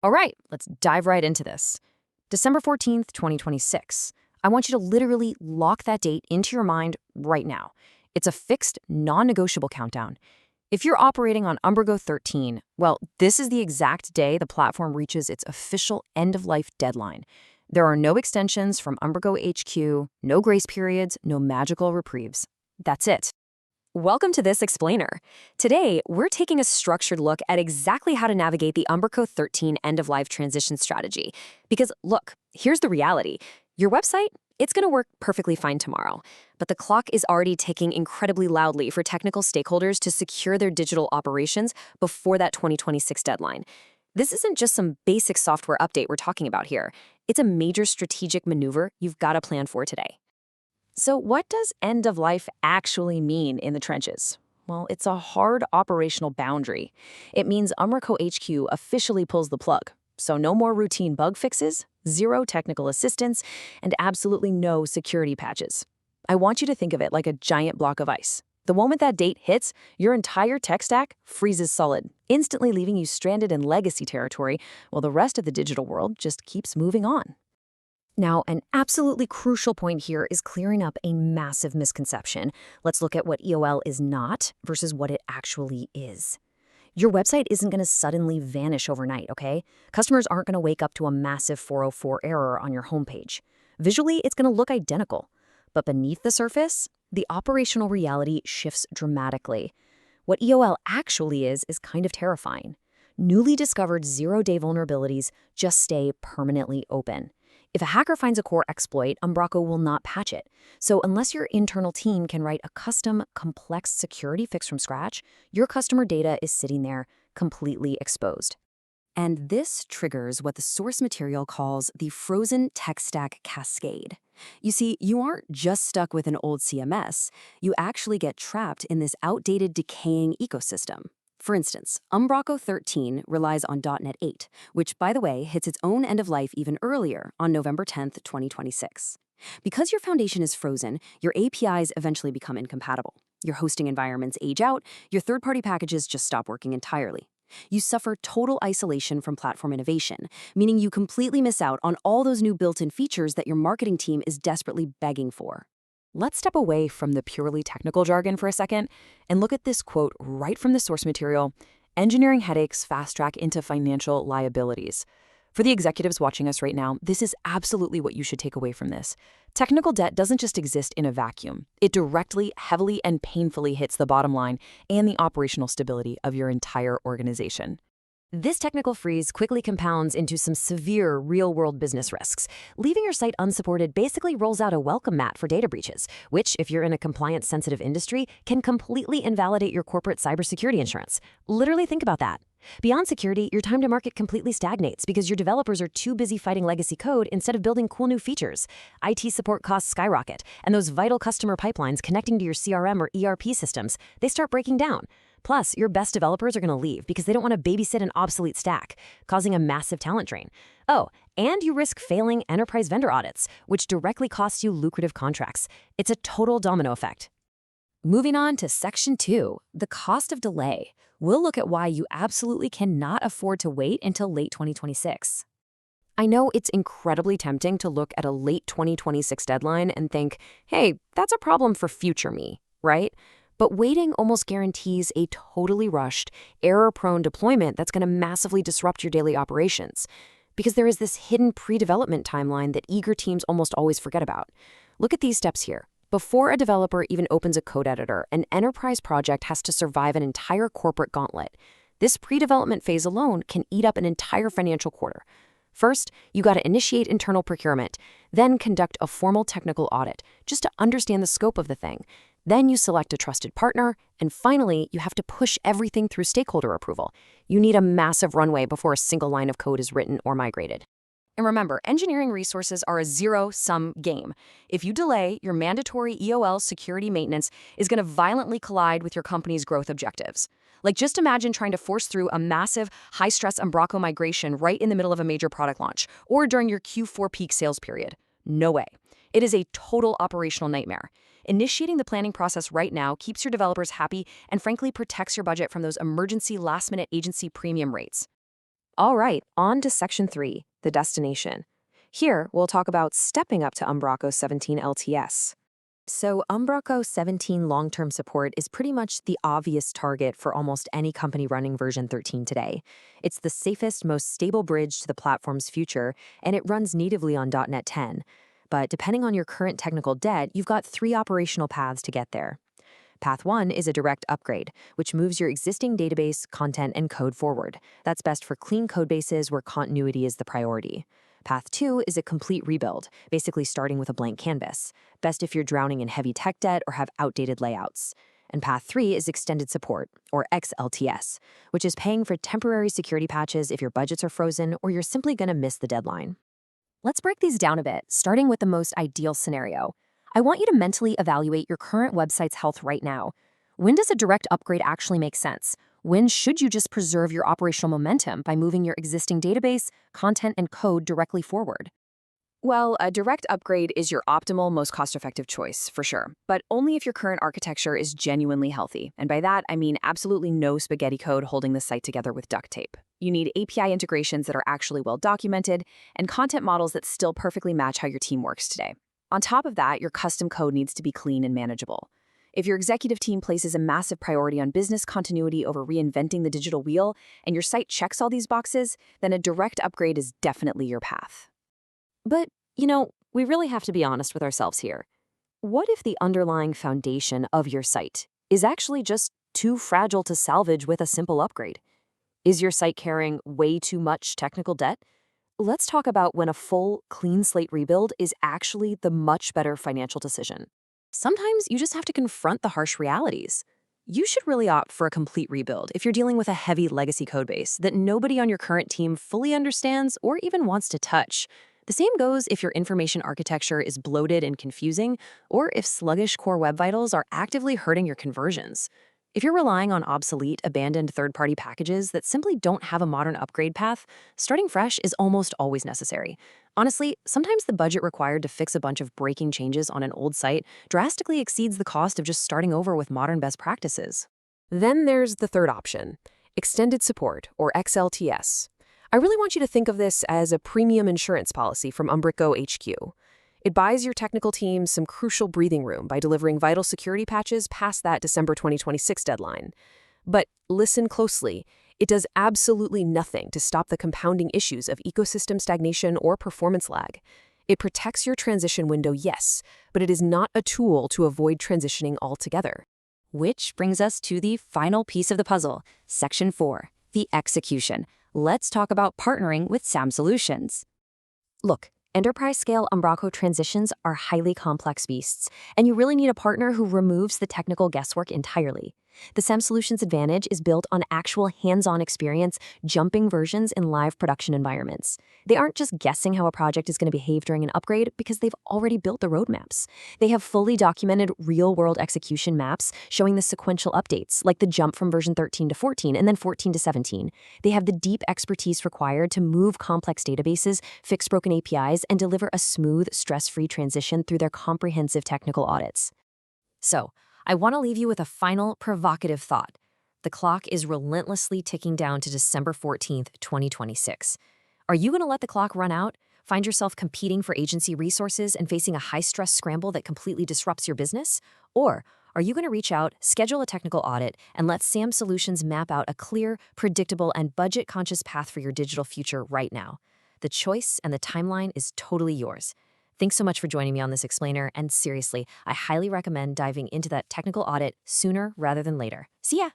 All right, let's dive right into this. December 14th, 2026. I want you to literally lock that date into your mind right now. It's a fixed, non-negotiable countdown. If you're operating on Umbraco 13, well, this is the exact day the platform reaches its official end-of-life deadline. There are no extensions from Umbraco HQ, no grace periods, no magical reprieves. That's it. Welcome to this explainer. Today, we're taking a structured look at exactly how to navigate the Umbraco 13 end-of-life transition strategy. Because look, here's the reality. Your website, it's going to work perfectly fine tomorrow, but the clock is already ticking incredibly loudly for technical stakeholders to secure their digital operations before that 2026 deadline. This isn't just some basic software update we're talking about here. It's a major strategic maneuver you've got to plan for today. So what does end of life actually mean in the trenches? Well, it's a hard operational boundary. It means Umbraco HQ officially pulls the plug. So no more routine bug fixes, zero technical assistance, and absolutely no security patches. I want you to think of it like a giant block of ice. The moment that date hits, your entire tech stack freezes solid, instantly leaving you stranded in legacy territory while the rest of the digital world just keeps moving on. Now, an absolutely crucial point here is clearing up a massive misconception. Let's look at what EOL is not versus what it actually is. Your website isn't going to suddenly vanish overnight, okay? Customers aren't going to wake up to a massive 404 error on your homepage. Visually, it's going to look identical. But beneath the surface, the operational reality shifts dramatically. What EOL actually is kind of terrifying. Newly discovered zero-day vulnerabilities just stay permanently open. If a hacker finds a core exploit, Umbraco will not patch it. So unless your internal team can write a custom, complex security fix from scratch, your customer data is sitting there completely exposed. And this triggers what the source material calls the frozen tech stack cascade. You see, you aren't just stuck with an old CMS, you actually get trapped in this outdated, decaying ecosystem. For instance, Umbraco 13 relies on .NET 8, which, by the way, hits its own end of life even earlier on November 10th, 2026. Because your foundation is frozen, your APIs eventually become incompatible. Your hosting environments age out, your third-party packages just stop working entirely. You suffer total isolation from platform innovation, meaning you completely miss out on all those new built-in features that your marketing team is desperately begging for. Let's step away from the purely technical jargon for a second and look at this quote right from the source material: engineering headaches fast track into financial liabilities. For the executives watching us right now, this is absolutely what you should take away from this. Technical debt doesn't just exist in a vacuum. It directly, heavily, and painfully hits the bottom line and the operational stability of your entire organization. This technical freeze quickly compounds into some severe real-world business risks. Leaving your site unsupported basically rolls out a welcome mat for data breaches, which, if you're in a compliance-sensitive industry, can completely invalidate your corporate cybersecurity insurance. Literally think about that. Beyond security, your time to market completely stagnates because your developers are too busy fighting legacy code instead of building cool new features. IT support costs skyrocket, and those vital customer pipelines connecting to your CRM or ERP systems, they start breaking down. Plus, your best developers are going to leave because they don't want to babysit an obsolete stack, causing a massive talent drain. Oh, and you risk failing enterprise vendor audits, which directly costs you lucrative contracts. It's a total domino effect. Moving on to Section 2, the cost of delay. We'll look at why you absolutely cannot afford to wait until late 2026. I know it's incredibly tempting to look at a late 2026 deadline and think, hey, that's a problem for future me, right? But waiting almost guarantees a totally rushed, error-prone deployment that's going to massively disrupt your daily operations. Because there is this hidden pre-development timeline that eager teams almost always forget about. Look at these steps here. Before a developer even opens a code editor, an enterprise project has to survive an entire corporate gauntlet. This pre-development phase alone can eat up an entire financial quarter. First, you got to initiate internal procurement, then conduct a formal technical audit, just to understand the scope of the thing. Then you select a trusted partner, and finally, you have to push everything through stakeholder approval. You need a massive runway before a single line of code is written or migrated. And remember, engineering resources are a zero-sum game. If you delay, your mandatory EOL security maintenance is going to violently collide with your company's growth objectives. Like, just imagine trying to force through a massive, high-stress Umbraco migration right in the middle of a major product launch, or during your Q4 peak sales period. No way. It is a total operational nightmare. Initiating the planning process right now keeps your developers happy and frankly protects your budget from those emergency last-minute agency premium rates. All right, on to Section 3, the destination. Here, we'll talk about stepping up to Umbraco 17 LTS. So, Umbraco 17 long-term support is pretty much the obvious target for almost any company running version 13 today. It's the safest, most stable bridge to the platform's future, and it runs natively on .NET 10. But depending on your current technical debt, you've got 3 operational paths to get there. Path 1 is a direct upgrade, which moves your existing database, content, and code forward. That's best for clean codebases where continuity is the priority. Path 2 is a complete rebuild, basically starting with a blank canvas. Best if you're drowning in heavy tech debt or have outdated layouts. And Path 3 is extended support, or XLTS, which is paying for temporary security patches if your budgets are frozen or you're simply going to miss the deadline. Let's break these down a bit, starting with the most ideal scenario. I want you to mentally evaluate your current website's health right now. When does a direct upgrade actually make sense? When should you just preserve your operational momentum by moving your existing database, content, and code directly forward? Well, a direct upgrade is your optimal, most cost-effective choice, for sure, but only if your current architecture is genuinely healthy. And by that, I mean absolutely no spaghetti code holding the site together with duct tape. You need API integrations that are actually well documented and content models that still perfectly match how your team works today. On top of that, your custom code needs to be clean and manageable. If your executive team places a massive priority on business continuity over reinventing the digital wheel, and your site checks all these boxes, then a direct upgrade is definitely your path. But, we really have to be honest with ourselves here. What if the underlying foundation of your site is actually just too fragile to salvage with a simple upgrade? Is your site carrying way too much technical debt? Let's talk about when a full, clean slate rebuild is actually the much better financial decision. Sometimes you just have to confront the harsh realities. You should really opt for a complete rebuild if you're dealing with a heavy legacy codebase that nobody on your current team fully understands or even wants to touch. The same goes if your information architecture is bloated and confusing, or if sluggish core web vitals are actively hurting your conversions. If you're relying on obsolete, abandoned third-party packages that simply don't have a modern upgrade path, starting fresh is almost always necessary. Honestly, sometimes the budget required to fix a bunch of breaking changes on an old site drastically exceeds the cost of just starting over with modern best practices. Then there's the third option, extended support, or XLTS. I really want you to think of this as a premium insurance policy from Umbraco HQ. It buys your technical team some crucial breathing room by delivering vital security patches past that December 2026 deadline. But listen closely, it does absolutely nothing to stop the compounding issues of ecosystem stagnation or performance lag. It protects your transition window, yes, but it is not a tool to avoid transitioning altogether. Which brings us to the final piece of the puzzle, Section 4, the execution. Let's talk about partnering with SAM Solutions. Look, enterprise-scale Umbraco transitions are highly complex beasts, and you really need a partner who removes the technical guesswork entirely. The SAM Solutions advantage is built on actual hands-on experience, jumping versions in live production environments. They aren't just guessing how a project is going to behave during an upgrade because they've already built the roadmaps. They have fully documented real-world execution maps showing the sequential updates, like the jump from version 13 to 14 and then 14 to 17. They have the deep expertise required to move complex databases, fix broken APIs, and deliver a smooth, stress-free transition through their comprehensive technical audits. So, I want to leave you with a final provocative thought. The clock is relentlessly ticking down to December 14th, 2026. Are you going to let the clock run out, find yourself competing for agency resources and facing a high-stress scramble that completely disrupts your business? Or are you going to reach out, schedule a technical audit, and let SAM Solutions map out a clear, predictable, and budget-conscious path for your digital future right now? The choice and the timeline is totally yours. Thanks so much for joining me on this explainer, and seriously, I highly recommend diving into that technical audit sooner rather than later. See ya!